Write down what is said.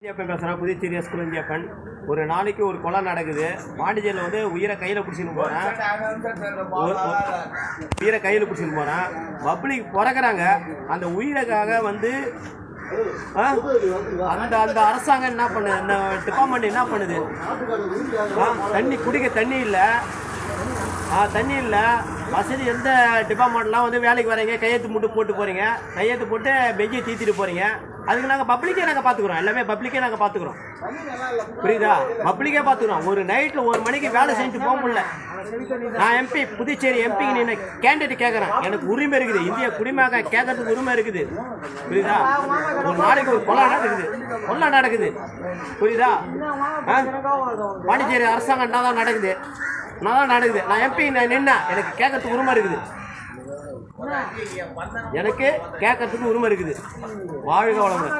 பேசுகிறேன். புதுச்சேரி ஸ்கூலஞ்சப்பன். ஒரு நாளைக்கு ஒரு கொலை நடக்குது. பாண்டிச்சேரியில் வந்து உயிரை கையில் பிடிச்சின்னு போகிறேன். உயிரை கையில் பிடிச்சின்னு போகிறேன். பப்ளிக் பிறக்கிறாங்க. அந்த உயிரைக்காக வந்து அந்த அந்த அரசாங்கம் என்ன பண்ணுது, இந்த டிபார்ட்மெண்ட் என்ன பண்ணுது? தண்ணி குடிக்க தண்ணி இல்லை, தண்ணி இல்லை. வசதி எந்த டிபார்ட்மெண்ட்லாம் வந்து வேலைக்கு வரீங்க, கையெழுத்து மட்டும் போட்டு போகிறீங்க, கையெழுத்து போட்டு பெஞ்சை தீத்திட்டு போகிறீங்க. அதுக்கு நாங்கள் பப்ளிக்கே நாங்கள் பார்த்துக்குறோம். எல்லாமே பப்ளிக்கே நாங்கள் பார்த்துக்குறோம். புரியுதா? பப்ளிக்கே பார்த்துக்குறோம். ஒரு நைட்டில் 1 மணிக்கு வேலை செஞ்சுட்டு போக முடியல. நான் எம்பி, புதுச்சேரி எம்பிக்கு நீ கேண்டிடேட் கேட்குறேன். எனக்கு உரிமை இருக்குது. இந்திய குடிமக கேட்கறதுக்கு உரிமை இருக்குது. புரியுதா? ஒரு நாளைக்கு ஒரு கொலை நடக்குது. புரியுதா? பாண்டிச்சேரி அரசாங்கம் என்ன தான் நடக்குது? நான் எம்பி நின்னா எனக்கு கேட்கறதுக்கு உரிமை இருக்குது. எனக்கு கேட்கறதுக்கு உரிமை இருக்குது. வாழ்க வளமுடன்.